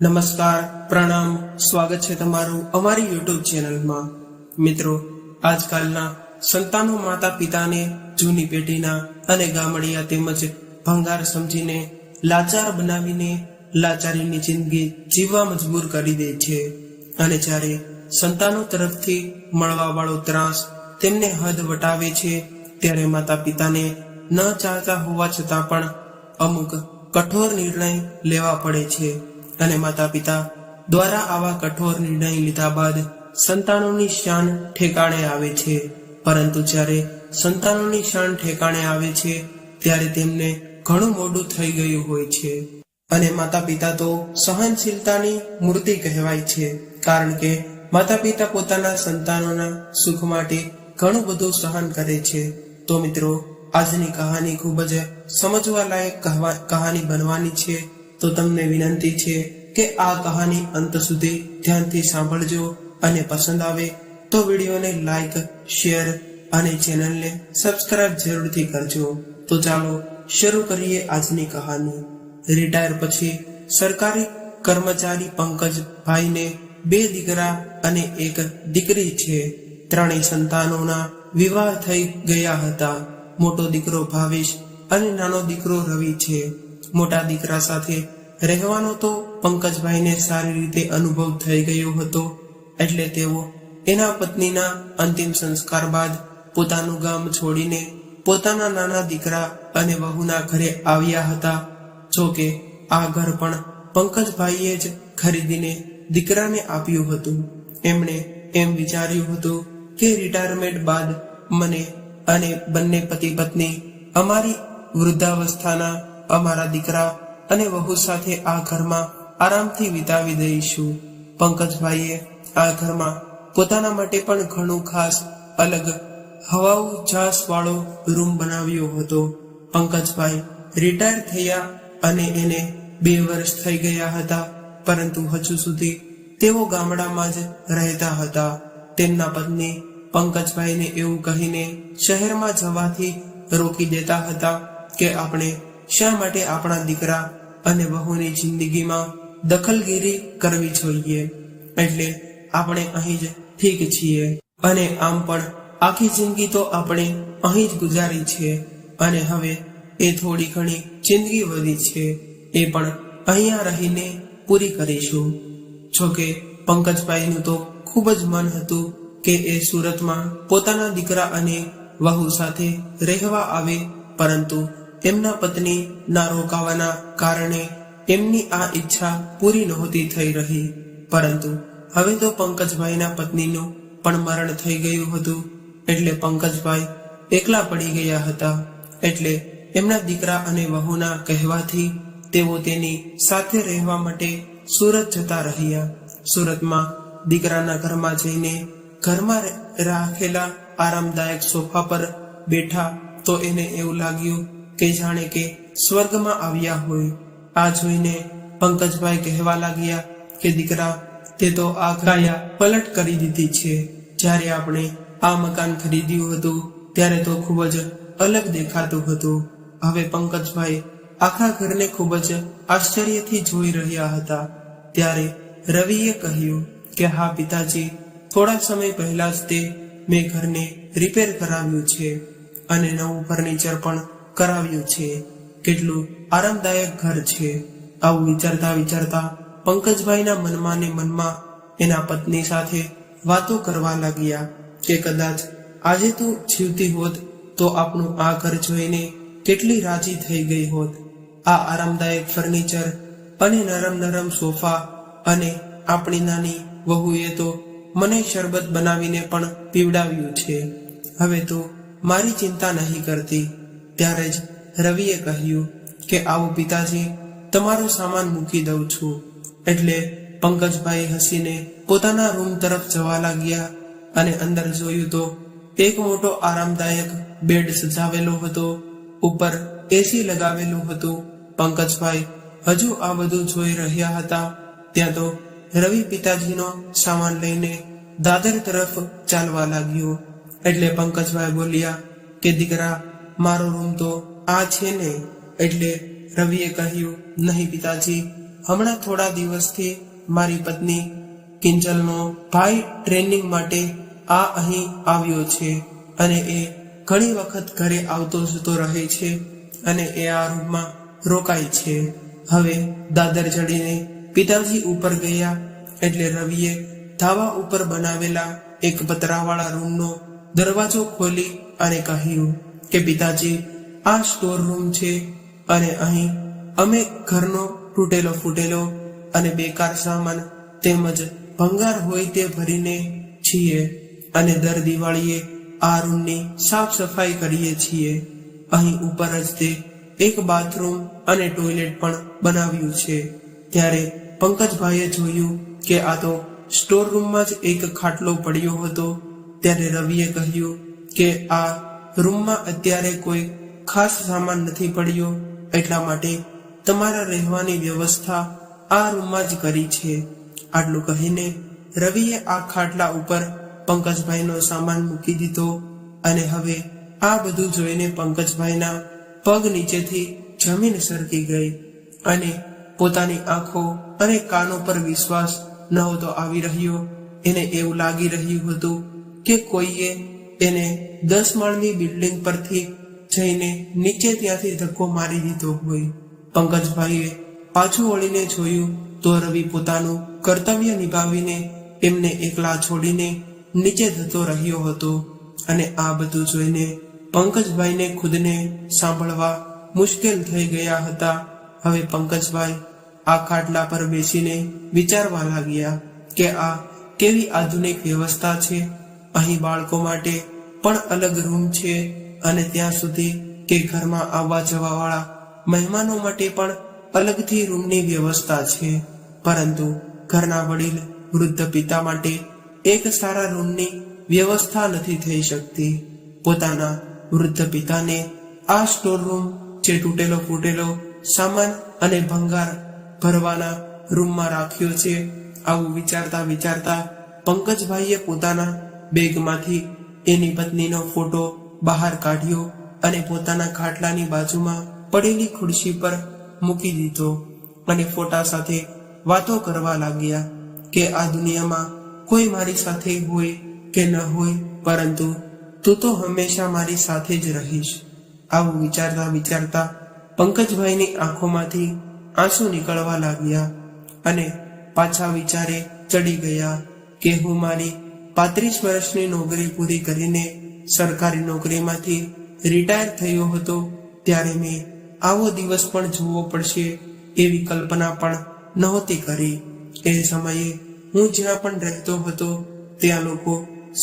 નમસ્કાર, પ્રણામ, સ્વાગત છે તમારું અમારી યુટ્યુબ ચેનલમાં। મિત્રો, આજકાલના સંતાનો માતા પિતાને જૂની પેઢીના અને ગામડિયા તેમજ ભંગાર સમજીને લાચાર બનાવીને લાચારીની જિંદગી જીવવા મજબૂર કરી દે છે અને જ્યારે સંતાનો તરફથી મળવા વાળો ત્રાસ તેમને હદ વટાવે છે ત્યારે માતા પિતાને ન ચાહતા હોવા છતાં પણ અમુક કઠોર નિર્ણય લેવા પડે છે અને માતા પિતા દ્વારા આવા કઠોર નિર્ણય લીધા બાદ સંતાનોની શાન ઠેકાણે આવે છે, પરંતુ જ્યારે સંતાનોની શાન ઠેકાણે આવે છે ત્યારે તેમને ઘણું મોડું થઈ ગયું હોય છે અને માતા પિતા તો સહનશીલતાની મૂર્તિ કહેવાય છે, કારણ કે માતા પિતા પોતાના સંતાનોના સુખ માટે ઘણું બધું સહન કરે છે। તો મિત્રો, આજની કહાની ખૂબ જ સમજવા લાયક કહાની બનવાની છે, તો તમને વિનંતી છે કે આ કહાની અંત સુધી ધ્યાનથી સાંભળજો અને પસંદ આવે તો વિડીયોને લાઈક, શેર અને ચેનલને સબસ્ક્રાઇબ જરૂરથી કરજો। તો ચાલો શરૂ કરીએ આજની કહાની। રિટાયર પછી સરકારી કર્મચારી પંકજભાઈને 2 દીકરા અને 1 દીકરી છે। ત્રણેય સંતાનોના વિવાહ થઈ ગયા હતા। મોટો દીકરો ભાવેશ અને નાનો દીકરો રવિ છે। મોટા દીકરા સાથે રહેવાનો તો પંકજભાઈને સારી રીતે અનુભવ થઈ ગયો હતો, એટલે તેઓ એના પત્નીના અંતિમ સંસ્કાર બાદ પોતાનું ગામ છોડીને પોતાના નાના દીકરા અને વહુના ઘરે આવ્યા હતા। જો કે આ ઘર પણ પંકજભાઈએ જ ખરીદીને દીકરાને આપ્યું હતું। એમણે એમ વિચાર્યું હતું કે રિટાયરમેન્ટ બાદ મને અને બંને પતિ પત્ની અમારી વૃદ્ધાવસ્થાના અમારા દીકરા અને વહુ સાથે આ ઘરમાં આરામથી વિતાવી દઈશું। પંકજભાઈએ આ ઘરમાં પોતાના માટે પણ ઘણું ખાસ અલગ હવાઉ જાસ વાળો રૂમ બનાવ્યો હતો। પંકજભાઈ રિટાયર થયા અને એને 2 વર્ષ થઈ ગયા હતા, પરંતુ હજુ સુધી તેઓ ગામડામાં જ રહેતા હતા। તેમના પત્ની પંકજભાઈને એવું કહીને શહેરમાં જવાથી રોકી દેતા હતા કે આપણે શા માટે આપણા દીકરા અને વહુની જિંદગીમાં દખલગીરી કરવી જોઈએ, એટલે આપણે અહીં જ ઠીક છીએ અને આમ પણ આખી જિંદગી તો આપણે અહીં જ ગુજારી છે અને હવે એ થોડી ઘણી જિંદગી વધી છે એ પણ અહીંયા રહીને પૂરી કરીશું। જોકે પંકજભાઈનું તો ખૂબ જ મન હતું કે એ સુરતમાં પોતાના દીકરા અને વહુ સાથે રહેવા આવે, પરંતુ એમના પત્ની ના રોકાવાના કારણે એમની આ ઈચ્છા પૂરી નહોતી થઈ રહી। પરંતુ હવે તો પંકજભાઈના પત્નીનું પણ મરણ થઈ ગયું હતું, એટલે પંકજભાઈ એકલા પડી ગયા હતા। એટલે એમના દીકરા અને વહુના કહેવાથી તેઓ તેની સાથે રહેવા માટે સુરત જતા રહ્યા। સુરતમાં દીકરાના ઘરમાં જઈને ઘરમાં રાખેલા આરામદાયક સોફા પર બેઠા તો એને એવું લાગ્યું કે જાણે કે સ્વર્ગમાં આવ્યા હોય। આ જોઈને પંકજભાઈ કહેવા લાગ્યા કે દીકરા, તે તો આ કાયા પલટ કરી દીધી છે। જ્યારે આપણે આ મકાન ખરીદ્યું હતું ત્યારે તો ખૂબ જ અલગ દેખાતું હતું। હવે પંકજભાઈ આખા ઘરને ખૂબ જ આશ્ચર્યથી જોઈ રહ્યા હતા। ત્યારે રવિએ કહ્યું કે હા પિતાજી, થોડા સમય પહેલા જ તે મેં ઘરને રિપેર કરાવ્યું છે અને નવું ફર્નિચર પણ કરાવ્યું છે। કેટલું આરામદાયક ઘર છે। આવું વિચારતા વિચારતા પંકજભાઈના મનમાં ને મનમાં એના પત્ની સાથે વાતો કરવા લાગ્યા કે કદાચ આજે તું જીવતી હોત તો આપણું આ ઘર જોઈને કેટલી રાજી થઈ ગઈ હોત। આ આરામદાયક ફર્નિચર અને નરમ નરમ સોફા અને આપણી નાની વહુએ તો મને શરબત બનાવીને પણ પીવડાવ્યું છે। હવે તો મારી ચિંતા નહીં કરતી। ત્યારે જ રવિએ કહ્યું કે આવો પિતાજી, તમારો સામાન મૂકી દઉં છું। એટલે પંકજભાઈ હસીને પોતાના રૂમ તરફ જવા લાગ્યા અને અંદર જોયું તો એક મોટો આરામદાયક બેડ સજાવેલો હતો, ઉપર એસી લગાવેલું હતું। પંકજભાઈ હજુ આ બધું જોઈ રહ્યા હતા ત્યાં તો રવિ પિતાજીનો સામાન લઈને દાદર તરફ ચાલવા લાગ્યો। એટલે પંકજભાઈ બોલ્યા કે દીકરા, મારો રૂમ તો આ છે ને? એટલે રવિએ કહ્યું, નહીં પિતાજી, હમણાં થોડા દિવસથી મારી પત્ની કિંજલનો ભાઈ ટ્રેનિંગ માટે અહીં આવ્યો છે અને એ ઘણી વખત ઘરે આવતો જતો રહે છે અને એ આ રૂમમાં રોકાય છે. હવે દાદર ચડીને પિતાજી ઉપર ગયા એટલે રવિએ ધાબા ઉપર બનાવેલા એક પતરાવાળા રૂમનો દરવાજો ખોલી અને કહ્યું કે પિતાજી, આ સ્ટોર રૂમ છે અને અહીં અમે ઘરનો તૂટેલો ફૂટેલો અને બેકાર સામાન તેમજ ભંગાર હોય તે ભરીને છીએ અને દર દિવાળીએ આ રૂમની સાફ સફાઈ કરીએ છીએ. અહીં ઉપર જ તે એક બાથરૂમ અને ટોયલેટ પણ બનાવ્યું છે. ત્યારે પંકજભાઈએ જોયું કે આ તો સ્ટોર રૂમમાં જ એક ખાટલો પડ્યો હતો. ત્યારે રવિએ કહ્યું કે આ રૂમમાં અત્યારે કોઈ ખાસ સામાન નથી પડ્યો, એટલા માટે તમારા રહેવાની વ્યવસ્થા આ રૂમમાં જ કરી છે. આટલું કહીને રવિએ આ ખાટલા ઉપર પંકજભાઈનો સામાન મૂકી દીધો અને હવે આ બધું જોઈને પંકજભાઈના પગ નીચેથી જમીન સરકી ગઈ અને પોતાની આંખો અને કાનો પર વિશ્વાસ નહોતો આવી રહ્યો. એને એવું લાગી રહ્યું હતું કે કોઈએ એને 10 માળની બિલ્ડિંગ પરથી જઈને નીચે ત્યાંથી ધક્કો મારી દીધો હોય. પંકજભાઈએ પાછું વળીને જોયું તો રવિ પોતાનું કર્તવ્ય નિભાવીને એમને એકલા છોડીને નીચે જતો રહ્યો હતો અને આ બધું જોઈને પંકજભાઈને ખુદને સાંભળવા મુશ્કેલ થઈ ગયા હતા. હવે પંકજભાઈ આ ખાટલા પર બેસીને વિચારવા લાગ્યા કે આ કેવી આધુનિક વ્યવસ્થા છે. અહીં બાળકો માટે પણ અલગ રૂમ છે અને ત્યાં સુધી કે ઘરમાં આવવા જવા વાળા મહેમાનો માટે પણ અલગથી રૂમની વ્યવસ્થા છે. પરંતુ ઘરના વડીલ વૃદ્ધ પિતા માટે એક સારા રૂમની વ્યવસ્થા નથી થઈ શકતી. પોતાના વૃદ્ધ પિતાને આ સ્ટોર રૂમ જે તૂટેલો ફૂટેલો સામાન અને ભંગાર ભરવાના રૂમમાં રાખ્યો છે. આવું વિચારતા વિચારતા પંકજભાઈએ પોતાના બેગમાંથી એની પત્નીનો ફોટો બહાર કાઢ્યો અને પોતાના ખાટલાની બાજુમાં પડેલી ખુરશી પર મૂકી દીધો અને ફોટા સાથે વાતો કરવા લાગ્યા કે આ દુનિયામાં કોઈ મારી સાથે હોય કે ન હોય, પરંતુ તું તો હંમેશા મારી સાથે જ રહીશ. આવું વિચારતા વિચારતા પંકજભાઈની આંખોમાંથી આંસુ નીકળવા લાગ્યા અને પાછા વિચારે ચડી ગયા કે હું મારી 35 વર્ષની નોકરી પૂરી કરીને સરકારી નોકરીમાંથી રિટાયર થયો હતો ત્યારે મેં આવો દિવસ પણ જોવો પડશે એવી કલ્પના પણ નહોતી કરી. એ સમયે હું જ્યાં પણ રહેતો હતો ત્યાં લોકો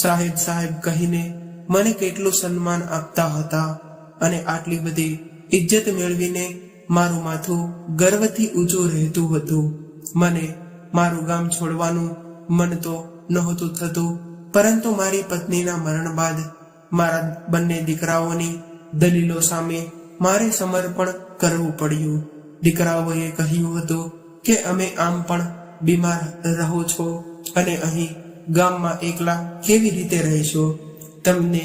સાહેબ સાહેબ કહીને મને કેટલું સન્માન આપતા હતા અને આટલી બધી ઇજ્જત મેળવીને મારું માથું ગર્વથી ઊંચું રહેતું હતું. મને મારું ગામ છોડવાનું મન તો નહોતું થતું, પરંતુ મારી પત્નીના મરણ બાદ મારા બંને દીકરાઓની દલીલો સામે મારે સમર્પણ કરવું પડ્યું. દીકરાઓએ કહ્યું હતું કે અમે આમ પણ બીમાર રહો છો અને અહીં ગામમાં એકલા કેવી રીતે રહેશો, તમને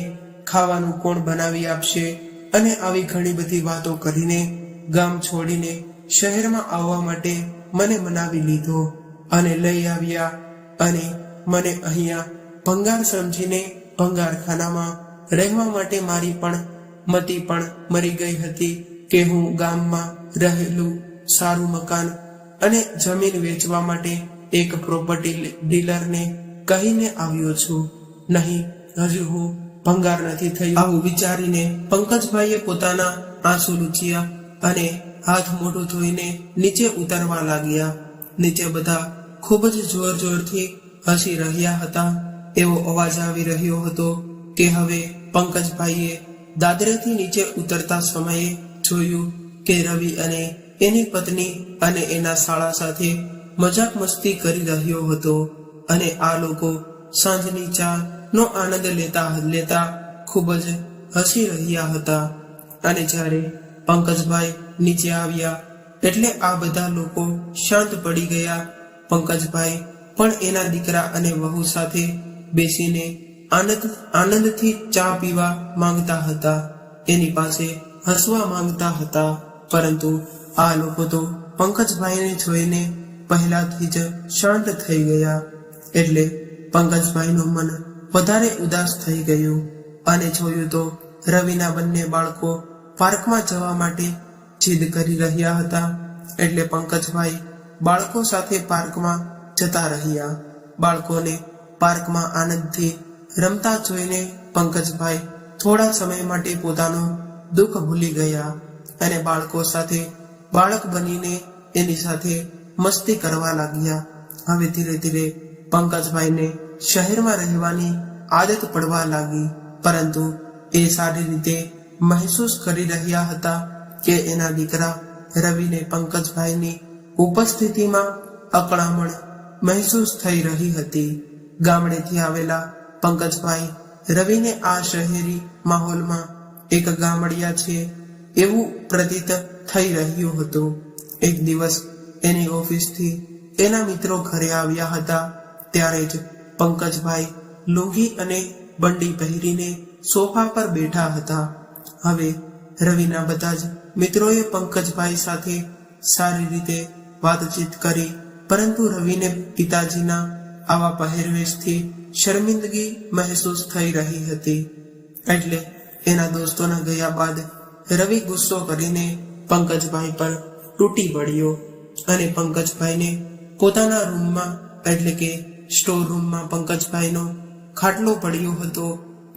ખાવાનું કોણ બનાવી આપશે, અને આવી ઘણી બધી વાતો કરીને ગામ છોડીને શહેરમાં આવવા માટે મને મનાવી લીધો અને લઈ આવ્યા અને મને અહીંયા ભંગાર સમજીને ભંગારખાનામાં રહેવા માટે મારી પણ મતી પણ મરી ગઈ હતી કે હું ગામમાં રહેલું સારું મકાન અને જમીન વેચવા માટે એક પ્રોપર્ટી ડીલરને કહીને આવ્યો છું, નહીં હજુ હું ભંગાર નથી થયું. આવું વિચારીને પંકજભાઈએ પોતાના આંસુ લૂછ્યા અને હાથ મોઢું ધોઈને નીચે ઉતરવા લાગ્યા. નીચે બધા ખૂબ જ જોર જોરથી હસી રહ્યા હતા. એવો અવાજ આવી રહ્યો હતો કે હવે પંકજભાઈએ દાદરેથી નીચે ઉતરતા સમયે જોયું કે રવિ અને એની પત્ની અને એના શાળા સાથે મજાક મસ્તી કરી રહ્યો હતો અને આ લોકો સાંજની ચા નો આનંદ લેતા ખૂબ જ હસી રહ્યા હતા. અને જ્યારે પંકજભાઈ નીચે આવ્યા એટલે આ બધા લોકો શાંત પડી ગયા. પંકજભાઈ પણ એના દીકરા અને વહુ સાથે બેસીને આનંદથી ચા પીવા માંગતા હતા, એની પાસે હસવા માંગતા હતા, પરંતુ આ લોકો તો પંકજભાઈને જોઈને પહેલાથી જ શાંત થઈ ગયા. એટલે પંકજભાઈનું મન વધારે ઉદાસ થઈ ગયું અને જોયું તો રવિના બંને બાળકો પાર્કમાં જવા માટે જીદ કરી રહ્યા હતા. એટલે પંકજભાઈ બાળકો સાથે પાર્કમાં જતા રહ્યા. બાળકોને પાર્કમાં આનંદથી રમતા જોઈને પંકજભાઈ થોડા સમય માટે પોતાનું દુઃખ ભૂલી ગયા અને બાળકો સાથે બાળક બનીને એની સાથે મસ્તી કરવા લાગ્યા. હવે ધીરે ધીરે પંકજભાઈને શહેરમાં રહેવાની આદત પડવા લાગી, પરંતુ એ સારી રીતે મહેસૂસ કરી રહ્યા હતા કે એના દીકરા રવિને પંકજભાઈની ઉપસ્થિતિમાં અકળામણ મહેસૂસ થઈ રહી હતી. ગામડેથી આવેલા પંકજભાઈ રવિને આ શહેરી માહોલમાં એક ગામડિયા છે એવું પ્રતીત થઈ રહ્યું હતું. એક દિવસ એની ઓફિસથી એના મિત્રો ઘરે આવ્યા હતા. ત્યારે જ પંકજભાઈ લુંગી અને બંડી પહેરીને સોફા પર બેઠા હતા. હવે રવિના બધા જ મિત્રોએ પંકજભાઈ સાથે સારી રીતે વાતચીત કરી, પરંતુ રવિને પિતાજીના આવા પહેરવેશથી શર્મિંદગી મહેસૂસ થઈ રહી હતી. એટલે એના દોસ્તોના ગયા બાદ રવિ ગુસ્સો કરીને પંકજભાઈ પર તૂટી પડ્યો અને પંકજભાઈને પોતાના રૂમમાં એટલે કે સ્ટોર રૂમમાં પંકજભાઈનો ખાટલો પડ્યો હતો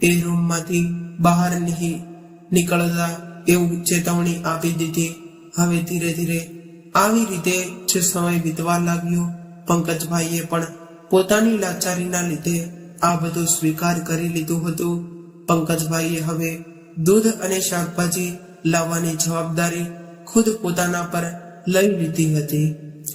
એ રૂમમાંથી બહાર નહીં નીકળતા એવું ચેતવણી આપી દીધી. હવે ધીરે ધીરે આવી રીતે જે સમય વીતવા લાગ્યો, પંકજભાઈએ પણ પોતાની લાચારીના લીધે આ બધું સ્વીકાર કરી લીધું હતું. પંકજભાઈએ હવે દૂધ અને શાકભાજી લાવવાની જવાબદારી ખુદ પોતાના પર લઈ લીધી હતી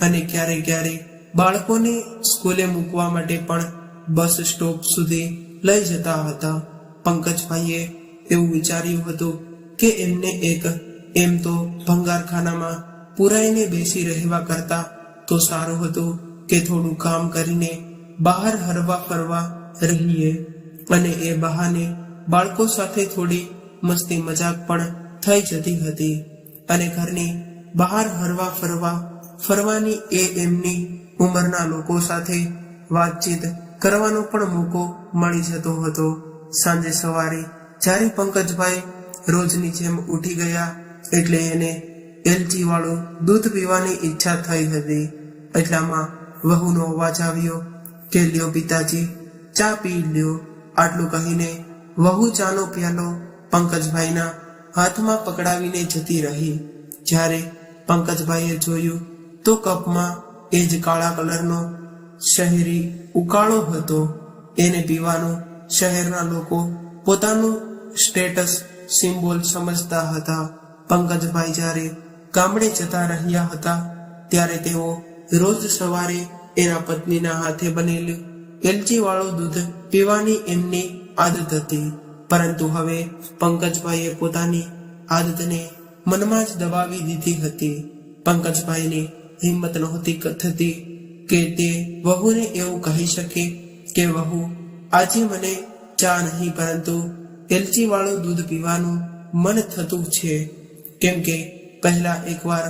અને ક્યારે ક્યારે બાળકોને સ્કૂલે મૂકવા માટે પણ બસ સ્ટોપ સુધી લઈ જતા હતા. પંકજભાઈએ એવું વિચાર્યું હતું કે એમને એમ તો ભંગારખાનામાં પુરાઈને બેસી રહેવા કરતા તો સારું હતું કે થોડું કામ કરીને બહાર હરવા ફરવા રહીએ અને એ બહાને બાળકો સાથે થોડી મસ્તી મજાક પણ થઈ જતી હતી અને ઘરની બહાર હરવા ફરવાની એ એમની ઉંમરના લોકો સાથે વાતચીત કરવાનો પણ મોકો મળી જતો હતો. સાંજે સવારે જ્યારે પંકજભાઈ રોજની જેમ ઉઠી ગયા એટલે એને એલચી વાળું દૂધ પીવાની ઈચ્છા થઈ હતી. એટલામાં વહુનો અવાજ આવ્યો કે લ્યો પિતાજી, ચા પી લ્યો. આટલું કહીને વહુ ચાનો પ્યાલો પંકજભાઈના હાથમાં પકડાવીને જતી રહી. જ્યારે પંકજભાઈએ જોયું તો કપમાં એ જ કાળા કલરનો શહેરી ઉકાળો હતો. એને પીવાનું શહેરના લોકો પોતાનું સ્ટેટસ સિમ્બોલ સમજતા હતા. પંકજભાઈ જ્યારે ગામડે જતા રહ્યા હતા ત્યારે તેઓ રોજ સવારે એના પત્નીના હાથે બનેલું એલચી વાળું દૂધ પીવાની એમની આદત હતી. પરંતુ હવે પંકજભાઈએ પોતાની આદતને મનમાં જ દબાવી દીધી હતી. પંકજભાઈની હિંમત નહોતી થતી કે તે વહુને એવું કહી શકે કે વહુ, આજે મને ચા નહીં પરંતુ એલચી વાળું દૂધ પીવાનું મન થતું છે. કેમ કે પહેલા એકવાર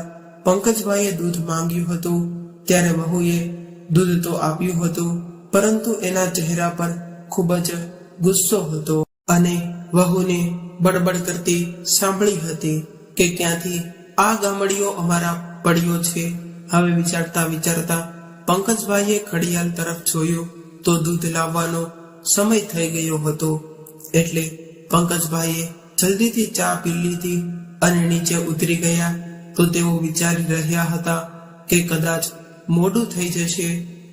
પંકજભાઈએ દૂધ માંગ્યું હતું ત્યારે વહુએ દૂધ તો આપ્યું હતું, પરંતુ એના ચહેરા પર ખૂબ જ ગુસ્સો હતો અને વહુને બડબડ કરતી સાંભળી હતી કે ક્યાંથી આ ગામડીઓ અમારા પડ્યો છે. હવે વિચારતા પંકજભાઈએ ઘડિયાળ તરફ જોયું તો દૂધ લાવવાનો સમય થઈ ગયો હતો. એટલે પંકજભાઈએ જલ્દીથી ચા પી લીધી અને નીચે ઉતરી ગયા. તો તેઓ વિચારી રહ્યા હતા કે કદાચ મોડું થઈ જશે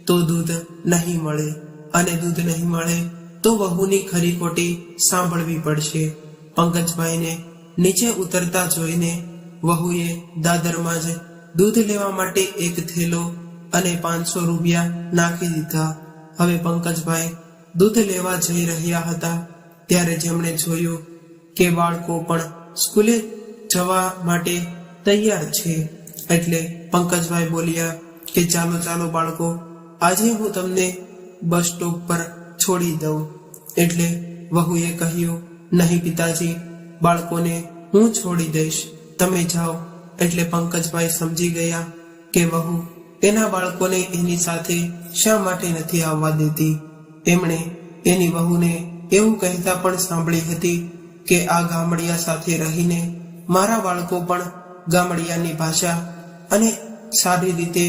તો દૂધ નહીં મળે અને દૂધ નહીં મળે તો વહુની ખરી ખોટી સાંભળવી પડશે. પંકજભાઈને નીચે ઉતરતા જોઈને વહુએ દાદરમાં જ દૂધ લેવા માટે એક થેલો અને 500 રૂપિયા નાખી દીધા. હવે પંકજભાઈ દૂધ લેવા જઈ રહ્યા હતા ત્યારે જેમણે જોયું કે બાળકો પણ સ્કૂલે જવા માટે તૈયાર છે એટલે પંકજભાઈ બોલ્યા કે ચાલો ચાલો બાળકો, આજે હું તમને બસ સ્ટોપ પર છોડી દઉં. એટલે વહુએ કહ્યું, નહીં પિતાજી, બાળકોને હું છોડી દઈશ, તમે જાઓ. એટલે પંકજભાઈ સમજી ગયા કે વહુ એના બાળકોને એની સાથે શા માટે નથી આવવા દેતી. એમણે એની વહુને એવું કહેતા પણ સાંભળી હતી કે આ ગામડિયા સાથે રહીને મારા બાળકો પણ ગામડિયાની ભાષા અને સારી રીતે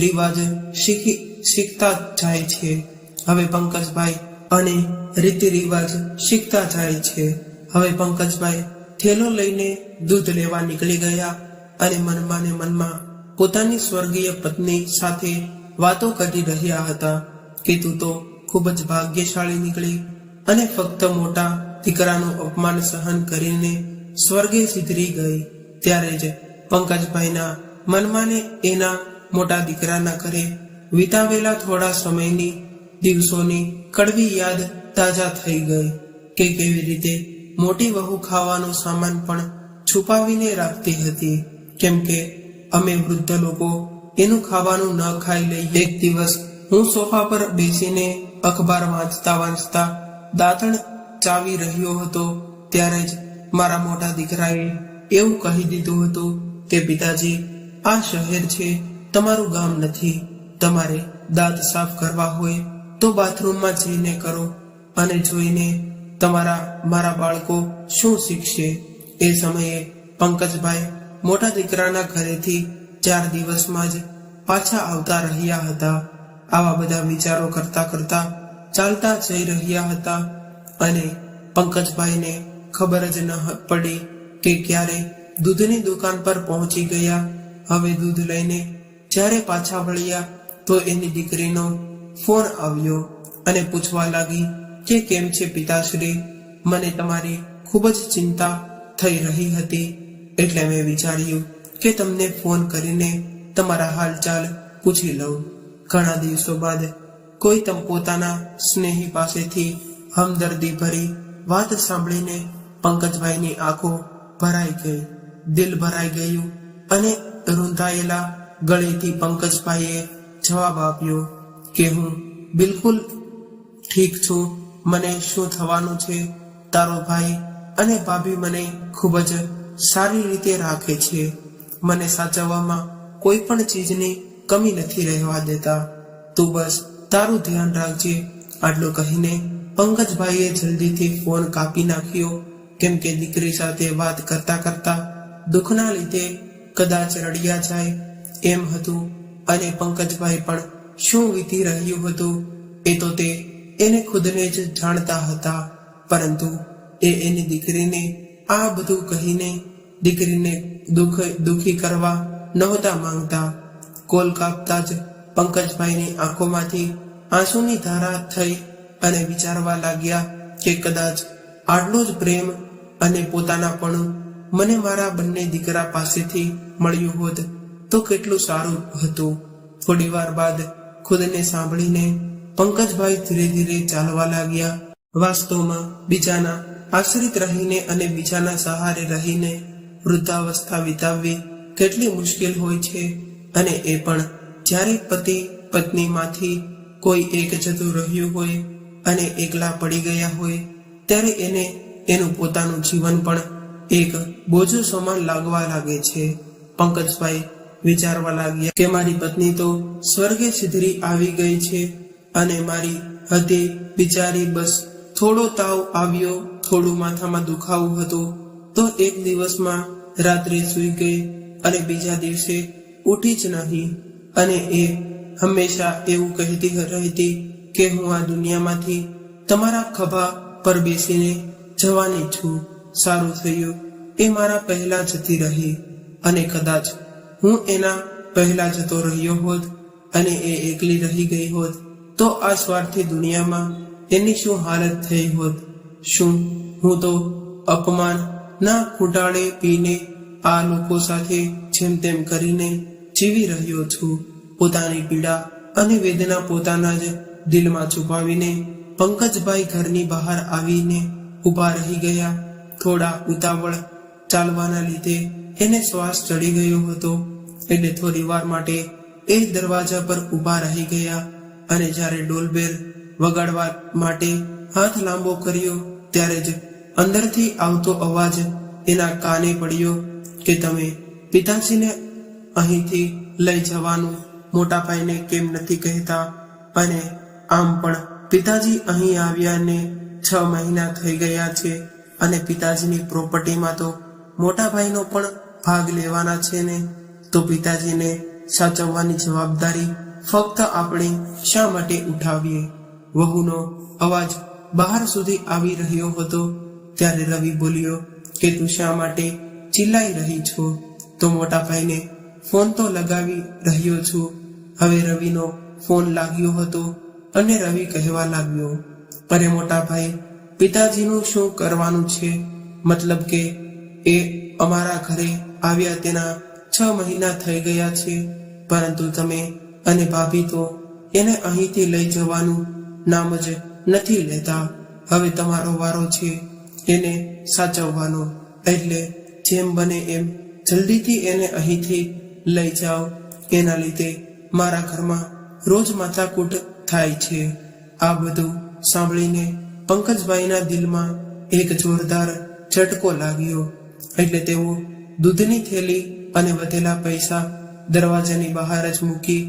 રિવાજ શીખતા જાય છે. હવે પંકજભાઈ અને રીતિ રિવાજ શીખતા જાય છે. હવે પંકજભાઈ થેલો લઈને દૂધ લેવા નીકળી ગયા અને મનમાં ને મનમાં પોતાની સ્વર્ગીય પત્ની સાથે વાતો કરી રહ્યા હતા કે તું તો ખૂબ જ ભાગ્યશાળી નીકળી અને ફક્ત મોટા દીકરાનું અપમાન સહન કરીને સ્વર્ગે સિધરી ગઈ. ત્યારે જ પંકજભાઈના મનમાં ને એના મોટા દીકરાના ઘરે વિતાવેલા થોડા સમયની દિવસોની કડવી યાદ તાજા થઈ ગઈ કે કેવી રીતે મોટી વહુ ખાવાનો સામાન પણ છુપાવીને રાખતી હતી, કેમ કે અમે વૃદ્ધ લોકો એનું ખાવાનું ન ખાઈ લઈએ. એક દિવસ હું સોફા પર બેસીને અખબાર વાંચતા દાંતણ ચાવી રહ્યો હતો ત્યારે જ મારા મોટા દીકરાએ એવું કહી દીધું હતું કે પિતાજી, આ શહેર છે, તમારું ગામ નથી. તમારે દાંત સાફ કરવા હોય તો બાથરૂમમાં જઈને કરો અને જોઈને મારા બાળકો શું શીખશે. એ સમયે પંકજભાઈ મોટા દીકરાના ઘરેથી 4 દિવસમાં જ પાછા આવતા રહ્યા હતા. આવા બધા વિચારો કરતા કરતા ચાલતા જઈ રહ્યા હતા અને પંકજભાઈને ખબર જ ન પડી કે ક્યારે દૂધની દુકાન પર પહોંચી ગયા. હવે દૂધ લઈને જ્યારે પાછા વળ્યા તો એની દીકરીનો ફોન આવ્યો અને પૂછવા લાગી કે કેમ છે પિતાશ્રી, મને તમારી ખૂબ જ ચિંતા થઈ રહી હતી એટલે મેં વિચાર્યું કે તમને ફોન કરીને તમારા હાલચાલ પૂછી લઉં. ઘણા દિવસો બાદ કોઈ પોતાના સ્નેહી પાસેથી હમદર્દી ભરી વાત સાંભળીને પંકજભાઈની આંખો ભરાઈ ગઈ, દિલ ભરાઈ ગયું અને રૂંધાયેલા ગળેથી પંકજભાઈએ જવાબ આપ્યો કે હું બિલકુલ ઠીક છું. મને શું થવાનું છે? તારો ભાઈ અને ભાભી મને ખૂબ જ સારી રીતે રાખે છે. મને સાચવવામાં કોઈ પણ ચીજની કમી નથી રહેવા દેતા. તું બસ તારું ધ્યાન રાખજે. આટલું કહીને પંકજભાઈએ જલ્દીથી ફોન કાપી નાખ્યો, કેમ કે દીકરી સાથે વાત કરતા કરતા દુઃખના લીધે કદાચ રડ્યા જાય એમ હતું. અને પંકજભાઈ પણ શું વીતી રહ્યું હતું એ તો તે એને ખુદને જ જાણતા હતા, પરંતુ એ એની દીકરીને આ બધું કહીને દીકરીને દુઃખી કરવા નહોતા માંગતા. કોલ કાપતા જ પંકજભાઈની આંખોમાંથી આંસુની ધારા થઈ અને વિચારવા લાગ્યા કે કદાચ આટલો જ પ્રેમ અને પોતાનાપણું મને મારા બંને દીકરા પાસેથી મળ્યું હોત તો કેટલું સારું હતું. થોડી વાર બાદ ખુદને સાંભળીને પંકજભાઈ ધીરે ધીરે ચાલવા લાગ્યા. વાસ્તવમાં બીજાના આશ્રિત રહીને અને બીજાના સહારે રહીને વૃદ્ધાવસ્થા વિતાવવી કેટલી મુશ્કેલ હોય છે, અને એ પણ જ્યારે પતિ પત્નીમાંથી કોઈ એક જતું રહ્યું હોય અને એકલા પડી ગયા હોય ત્યારે એને એનું પોતાનું જીવન પણ એક બોજો સમાન લાગવા લાગે છે. પંકજભાઈ વિચારવા લાગ્યા કે મારી પત્ની તો સ્વર્ગે સિધરી આવી ગઈ છે અને મારી હતી બિચારી બસ થોડો તાવ આવ્યો, થોડું માથામાં દુખાવું હતું તો એક દિવસમાં રાત્રે સૂઈ ગઈ અને બીજા દિવસે ઉઠી જ નહીં. અને એ હંમેશા એવું કહેતી રહેતી કે હું આ દુનિયામાંથી તમારા ખભા પર બેસીને જવાની છું. સારું થયું એ મારા પહેલા જતી રહી, અને કદાચ હું એના પહેલા જતો રહ્યો હોત અને એ એકલી રહી ગઈ હોત તો આ સ્વાર્થી દુનિયામાં એની શું હાલત થઈ હોત. શું હું તો અપમાન ના ઘૂંટાળે પીને આ લોકો સાથે જેમ તેમ કરીને જીવી રહ્યો છું. પોતાની પીડા અને વેદના પોતાના જ દિલમાં છુપાવીને પંકજભાઈ ઘરની બહાર આવીને ઊભા રહી ગયા. થોડા ઉતાવળ ચાલવાના લીધે એને શ્વાસ ચડી ગયો હતો, એટલે થોડી વાર માટે એ દરવાજા પર ઊભા રહી ગયા. અને જ્યારે ડોલબેલ વગાડવા માટે હાથ લાંબો કર્યો ત્યારે જ અંદરથી આવતો અવાજ એના કાને પડ્યો કે તમે પિતાજીને અહીંથી લઈ જવાનું મોટા ભાઈને કેમ નથી કહેતા? અને આમ પણ પિતાજી અહીં આવ્યાને 6 મહિના થઈ ગયા છે અને પિતાજીની પ્રોપર્ટીમાં તો મોટા ભાઈનો પણ ભાગ લેવાના છે ને. તો પિતાજીને સાચવવાની જવાબદારી ફક્ત આપણે શા માટે ઉઠાવીએ? વહુનો અવાજ બહાર સુધી આવી રહ્યો હતો ત્યારે રવિ બોલ્યો કે તું શા માટે ચિલ્લાઈ રહી છો? તો મોટા ભાઈને ફોન તો લગાવી રહ્યો છું. હવે રવિનો ફોન લાગ્યો હતો અને રવિ કહેવા લાગ્યો, અરે મોટા ભાઈ, પિતાજીનું શું કરવાનું છે? મતલબ કે એ અમારા ઘરે આવ્યા તેના 6 મહિના થઈ ગયા છે, પરંતુ તમે અને ભાભી તો એને અહીંથી લઈ જવાનું નામ જ નથી લેતા. હવે તમારો વારો છે એને સાચવવાનો, એટલે જેમ બને એમ જલ્દીથી એને અહીંથી લઈ જાઓ. એના લીધે મારા ઘરમાં રોજ માથાકૂટ થાય છે. આ બધું સાંભળીને પંકજભાઈના દિલમાં એક જોરદાર ઝટકો લાગ્યો. એટલે તેઓ દૂધની થેલી અને વધેલા પૈસા દરવાજાની બહાર જ મૂકી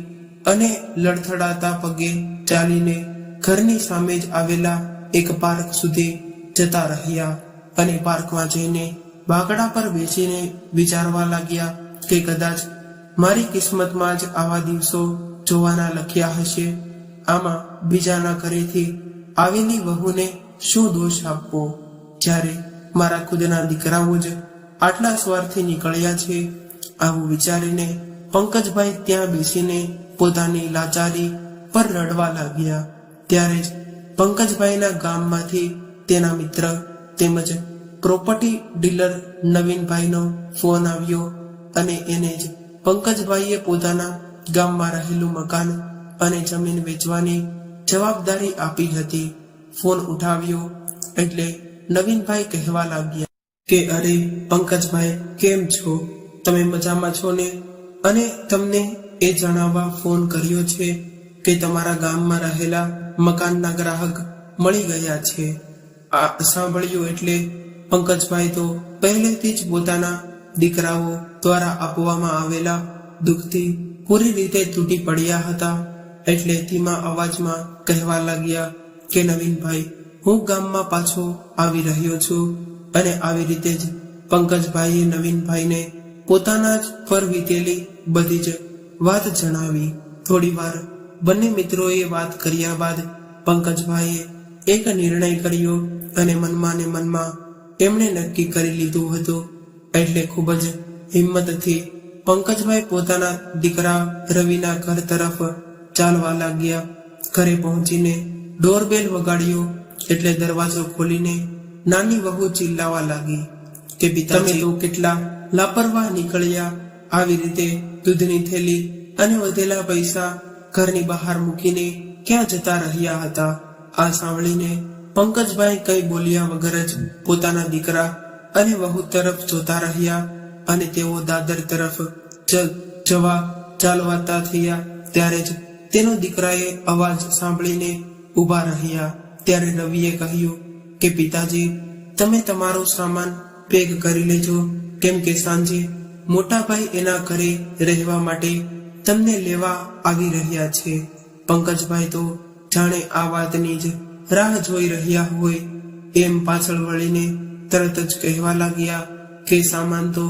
અને લડથડાતા પગે ચાલીને ઘરની સામે જ આવેલા એક પાર્ક સુધી જતા રહ્યા. અને પાર્કમાં જઈને બાકડા પર બેસીને વિચારવા લાગ્યા કે કદાચ મારી કિસ્મતમાં જ આવા દિવસો જોવાના લખ્યા હશે. આમાં બીજાના ઘરેથી આવેલી વહુને શું દોષ આપવો, જ્યારે મારા ખુદના દીકરાઓ જ આટલા સ્વાર્થી નીકળ્યા છે? આવું વિચારીને પંકજભાઈ ત્યાં બેસીને પોતાની લાચારી પર રડવા લાગ્યા. ત્યારે જ પંકજભાઈના ગામમાંથી તેના મિત્ર તેમજ પ્રોપર્ટી ડીલર નવીનભાઈનો ફોન આવ્યો અને એને જ પંકજભાઈએ પોતાના ગામમાં રહેલું મકાન અને જમીન વેચવાની જવાબદારી આપી હતી. ફોન ઉઠાવ્યો એટલે નવીનભાઈ કહેવા લાગ્યા કે અરે પંકજભાઈ, કેમ છો? તમે મજામાં છો ને? અને તમને એ જણાવવા ફોન કર્યો છે કે તમારા ગામમાં રહેલા મકાનના ગ્રાહક મળી ગયા છે. આ સાંભળ્યું એટલે પંકજભાઈ તો પહેલેથી જ પોતાના દીકરાઓ દ્વારા આપવામાં આવેલા દુઃખથી પૂરી રીતે તૂટી પડ્યા હતા. એટલે ધીમા અવાજમાં કહેવા લાગ્યા કે નવીનભાઈ, હું ગામમાં પાછો આવી રહ્યો છું. અને આવી રીતે જ પંકજભાઈએ નવીનભાઈને પોતાના જ પર વીતેલી બધી જ વાત જણાવી. થોડી વાર બંને મિત્રોએ વાત કર્યા બાદ પંકજભાઈએ એક નિર્ણય કર્યો અને મનમાં ને મનમાં એમણે નક્કી કરી લીધું હતું. એટલે ખૂબ જ હિંમતથી પંકજભાઈ પોતાના દીકરા રવિના ઘર તરફ ચાલવા લાગ્યા. ઘરે પહોંચીને ડોરબેલ વગાડ્યો એટલે દરવાજો ખોલીને નાની વહુ ચિલ્લાવા લાગી કે પિતાજી, તમે તો કેટલા લાપરવાહ નીકળ્યા. આવી રીતે દૂધની થેલી અને વધેલા પૈસા ઘરની બહાર મૂકીને ક્યાં જતા રહ્યા હતા? આ સાંભળીને પંકજભાઈ કઈ બોલ્યા વગર જ પોતાના દીકરા અને વહુ તરફ જોતા રહ્યા અને તેઓ દાદર તરફ જવા ચાલવાતા થયા. ત્યારે જ તેનો દીકરાએ અવાજ સાંભળીને ઊભા રહ્યા. ત્યારે રવિએ કહ્યું કે પિતાજી, તમે તમારો સામાન પેક કરી લેજો, કેમ કે સાંજે મોટાભાઈ એના ઘરે રહેવા માટે તમને લેવા આવી રહ્યા છે. પંકજભાઈ તો જાણે આ વાતની જ રાહ જોઈ રહ્યા હોય એમ પાછળ વળીને તરત જ કહેવા લાગ્યા કે સામાન તો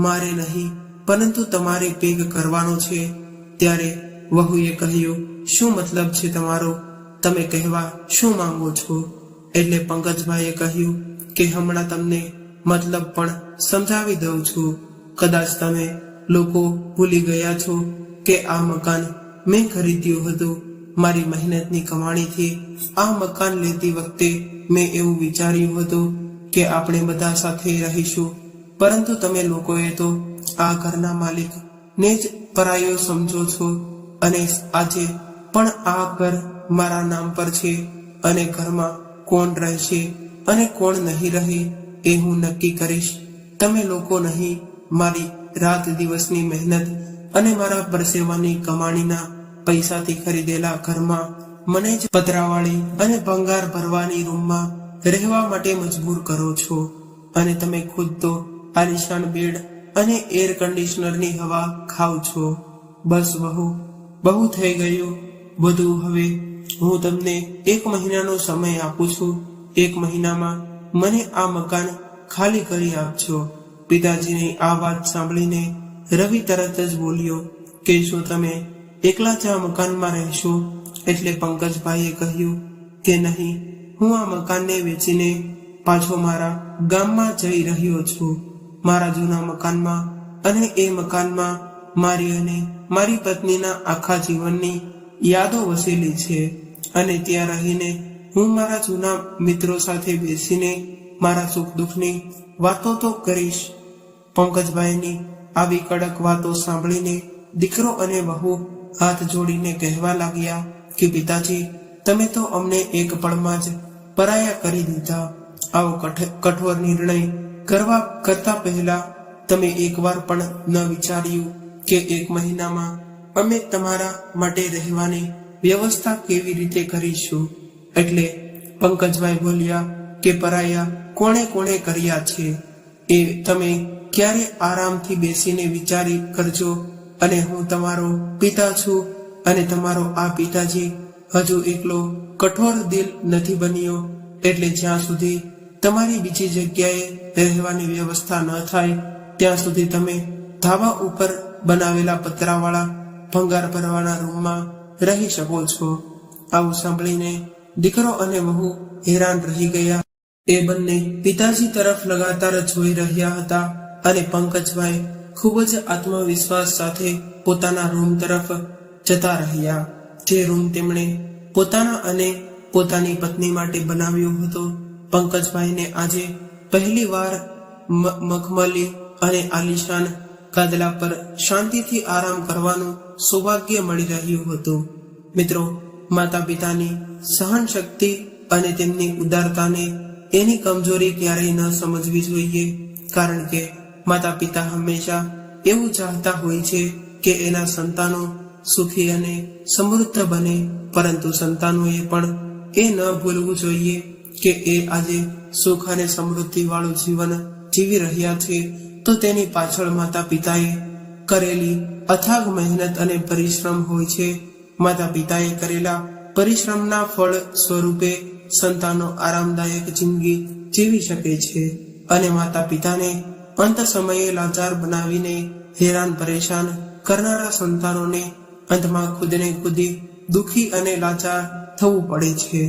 મારે નહીં, પરંતુ તમારે પેક કરવાનો છે. ત્યારે વહુએ કહ્યું, શું મતલબ છે તમારો? તમે કહેવા શું માંગો છો? એટલે પંકજભાઈએ કહ્યું કે હમણાં તમને મતલબ પણ સમજાવી દઉં છું. કદાચ તમે લોકો ભૂલી ગયા છો કે આ મકાન મેં ખરીદ્યું હતું. મારી મહેનતની કમાણીથી આ મકાન લેતી વખતે મેં એવું વિચાર્યું હતું કે આપણે બધા સાથે રહીશું, પરંતુ તમે લોકોએ તો આ ઘરના માલિક ને જ પરાયો સમજો છો. અને આજે પણ આ ઘર મારા નામ પર છે અને ઘરમાં કોણ રહેશે અને કોણ નહીં રહે એ હું નક્કી કરીશ. તમે લોકો નહીં, મારી રાત દિવસની મહેનત અને મારા પરસેવાની કમાણીના પૈસાથી ખરીદેલા ઘરમાં મને જ પતરાવાળી અને ભંગાર ભરવાની રૂમમાં રહેવા માટે મજબૂર કરો છો. અને તમે ખુદ તો આલિશાન બેડ અને એર કન્ડિશનરની હવા ખાવ છો. બસ બહુ થઈ ગયું બધું. હવે હું તમને 1 મહિનાનો સમય આપું છું. 1 મહિનામાં મને આ મકાન ખાલી કરી આપજો. પિતાજીની આ વાત સાંભળીને રવિ તરત જ બોલ્યો કે શું તમે એકલા જ આ મકાનમાં રહેશો? એટલે પંકજભાઈએ કહ્યું કે નહીં, હું આ મકાનને વેચીને પાછો મારા ગામમાં જઈ રહ્યો છું. મારા જૂના મકાનમાં અને એ મકાનમાં મારી અને મારી પત્નીના આખા જીવનની યાદો વસેલી છે અને ત્યાં રહીને હું મારા જૂના મિત્રો સાથે બેસીને મારા સુખ દુઃખની વાતો તો કરીશ. પંકજભાઈની આવી કડક વાતો સાંભળીને દીકરો અને વહુ હાથ જોડીને કહેવા લાગ્યા કે પિતાજી, તમે તો અમને એક પળમાં જ પરાયા કરી દીધા. આવો કઠોર નિર્ણય કરતા પહેલા તમે એકવાર પણ ન વિચાર્યું કે 1 મહિનામાં અમે તમારા માટે રહેવાની વ્યવસ્થા કેવી રીતે કરીશું? એટલે પંકજભાઈ બોલ્યા કે પરાયા કોણે કર્યા છે એ તમે ક્યારે આરામથી બેસીને વિચારી કરજો. અને હું તમારો પિતા છું અને તમારો આ પિતાજી હજુ એકલો કઠોર દિલ નથી બન્યો. એટલે જ્યાં સુધી તમારી બીજી જગ્યાએ રહેવાની વ્યવસ્થા ન થાય ત્યાં સુધી તમે ધાબા ઉપર બનાવેલા પતરાવાળા ભંગાર ભરવાના રૂમમાં રહી શકો છો. આવું સાંભળીને દીકરો અને વહુ હેરાન રહી ગયા. એ બંને પિતાજી તરફ લગાતાર જોઈ રહ્યા હતા અને પંકજભાઈ ખૂબ જ આત્મવિશ્વાસ સાથે પોતાના રૂમ તરફ જતા રહ્યા. જે રૂમ તેમણે પોતાના અને પોતાની પત્ની માટે બનાવ્યો હતો. પંકજભાઈને આજે પહેલી વાર મખમલી અને આલિશાન ગાદલા પર શાંતિથી આરામ કરવાનું સૌભાગ્ય મળી રહ્યું હતું. મિત્રો, માતા પિતાની સહન શક્તિ અને તેમની ઉદારતાને એની કમજોરી ક્યારેય ન સમજવી જોઈએ. કારણ કે માતા પિતા હંમેશા એવું ચાહતા હોય છે કે એના સંતાનો સુખી અને સમૃદ્ધ બને, પરંતુ સંતાનોએ પણ એ ન ભૂલવું જોઈએ કે એ આજે સુખ અને સમૃદ્ધિ વાળું જીવન જીવી રહ્યા છે તો તેની પાછળ માતા પિતાએ કરેલી અથાગ મહેનત અને પરિશ્રમ હોય છે. માતા પિતાએ કરેલા પરિશ્રમના ફળ સ્વરૂપે સંતાનો આરામદાયક જિંદગી જીવી શકે છે અને માતા પિતાને અંત સમયે લાચાર બનાવીને હેરાન પરેશાન કરનારા સંતાનોને અંતમાં ખુદને ખુદી દુઃખી અને લાચાર થવું પડે છે.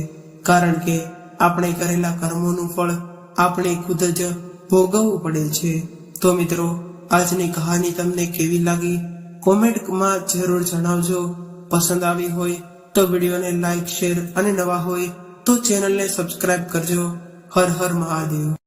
કારણ કે આપણે કરેલા કર્મોનું ફળ આપણે ખુદ જ ભોગવવું પડે છે. તો મિત્રો, આજની કહાની તમને કેવી લાગી કોમેન્ટમાં જરૂર જણાવજો. પસંદ આવી હોય તો વિડીયોને લાઈક, શેર અને નવા હોય તો ચેનલને સબસ્ક્રાઇબ કરજો. હર હર મહાદેવ.